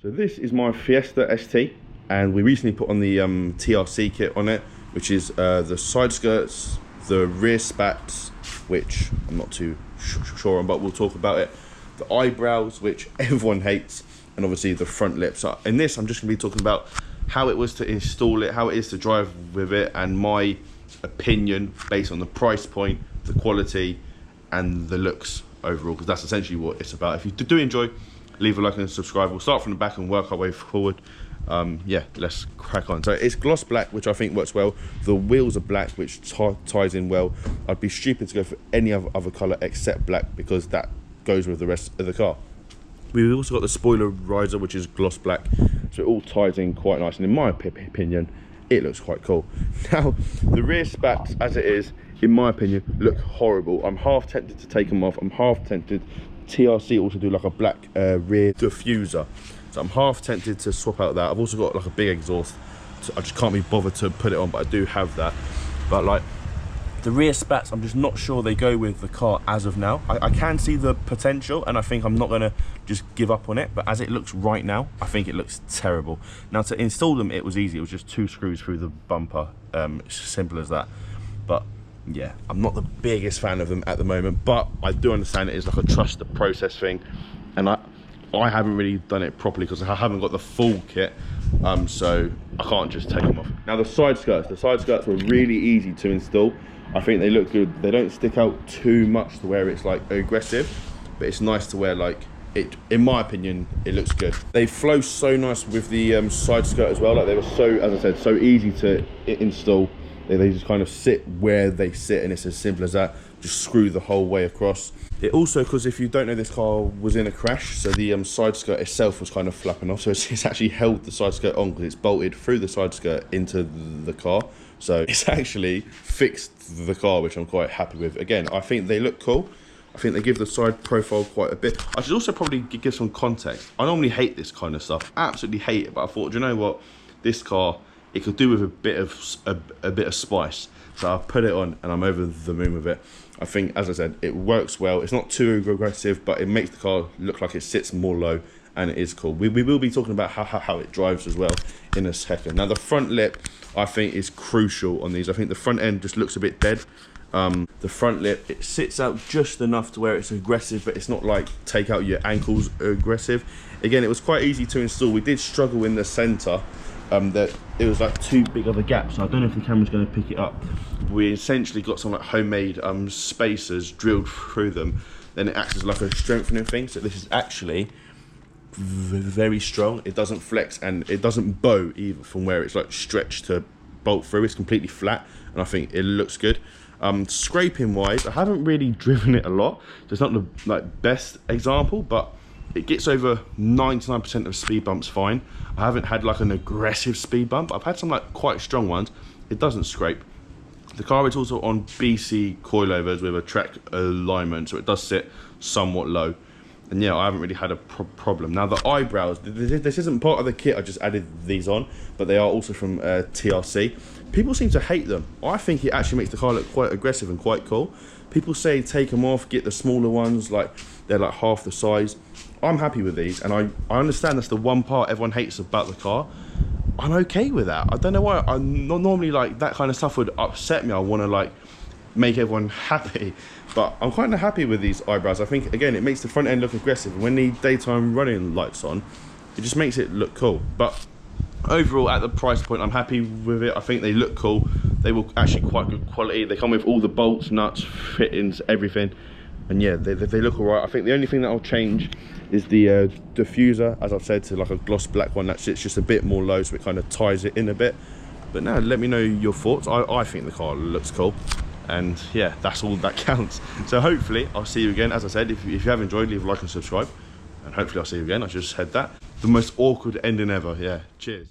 So this is my Fiesta ST, and we recently put on the TRC kit on it, which is the side skirts, the rear spats, which I'm not too sure on, but we'll talk about it, the eyebrows, which everyone hates, and obviously the front lips. So in this, I'm just going to be talking about how it was to install it, how it is to drive with it, and my opinion based on the price point, the quality, and the looks overall, because that's essentially what it's about. If you do enjoy, leave a like and subscribe. We'll start from the back and work our way forward. Yeah, let's crack on. So it's gloss black, which I think works well. The wheels are black, which ties in well. I'd be stupid to go for any other colour except black, because that goes with the rest of the car. We've also got the spoiler riser, which is gloss black, so it all ties in quite nice, and in my opinion it looks quite cool. Now the rear spats, as it is, in my opinion, look horrible. I'm half tempted to take them off. I'm half tempted. TRC also do like a black rear diffuser, so I'm half tempted to swap out that. I've also got like a big exhaust, so I just can't be bothered to put it on, but I do have that. But like the rear spats, I'm just not sure they go with the car as of now. I can see the potential, and I think I'm not going to just give up on it, but as it looks right now, I think it looks terrible. Now to install them, it was easy. It was just 2 screws through the bumper, it's simple as that. But yeah, I'm not the biggest fan of them at the moment, but I do understand it is like a trust the process thing, and I haven't really done it properly because I haven't got the full kit, so I can't just take them off. Now the side skirts were really easy to install. I think they look good. They don't stick out too much to where it's like aggressive, but it's nice to wear. Like it, in my opinion, it looks good. They flow so nice with the side skirt as well. Like they were so, as I said, so easy to install. They just kind of sit where they sit, and it's as simple as that. Just screw the whole way across. It also, because if you don't know, this car was in a crash, so the side skirt itself was kind of flapping off, so it's actually held the side skirt on because it's bolted through the side skirt into the car. So it's actually fixed the car, which I'm quite happy with. Again, I think they look cool. I think they give the side profile quite a bit. I should also probably give some context. I normally hate this kind of stuff, absolutely hate it, but I thought, do you know what, this car, it could do with a bit of spice. So I put it on and I'm over the moon with it. I think, as I said, it works well. It's not too aggressive, but it makes the car look like it sits more low, and it is cool. We will be talking about how it drives as well in a second. Now the front lip, I think, is crucial on these. I think the front end just looks a bit dead. The front lip, it sits out just enough to where it's aggressive, but it's not like take out your ankles aggressive. Again, it was quite easy to install. We did struggle in the center. That it was like too big of a gap, so I don't know if the camera's going to pick it up. We essentially got some like homemade spacers drilled through them, then it acts as like a strengthening thing. So this is actually very strong. It doesn't flex, and it doesn't bow either from where it's like stretched to bolt through. It's completely flat, and I think it looks good. Scraping wise, I haven't really driven it a lot, so it's not the like best example, but it gets over 99% of speed bumps fine. I haven't had like an aggressive speed bump. I've had some like quite strong ones. It doesn't scrape. The car is also on BC coilovers with a track alignment, so it does sit somewhat low. And yeah, I haven't really had a problem. Now the eyebrows, this isn't part of the kit, I just added these on, but they are also from TRC. People seem to hate them. I think it actually makes the car look quite aggressive and quite cool. People say take them off, get the smaller ones, like they're like half the size. I'm happy with these, and I understand that's the one part everyone hates about the car. I'm okay with that. I don't know why. I'm not normally like that kind of stuff would upset me. I want to like make everyone happy, but I'm kind of happy with these eyebrows. I think, again, it makes the front end look aggressive, and when the daytime running lights on, it just makes it look cool. But overall, at the price point, I'm happy with it. I think they look cool. They were actually quite good quality. They come with all the bolts, nuts, fittings, everything. And yeah, they look all right. I think the only thing that I'll change is the diffuser, as I've said, to like a gloss black one that sits just a bit more low, so it kind of ties it in a bit. But now, let me know your thoughts. I think the car looks cool. And yeah, that's all that counts. So hopefully I'll see you again. As I said, if you have enjoyed, leave a like and subscribe. And hopefully I'll see you again. I just said that. The most awkward ending ever. Yeah, cheers.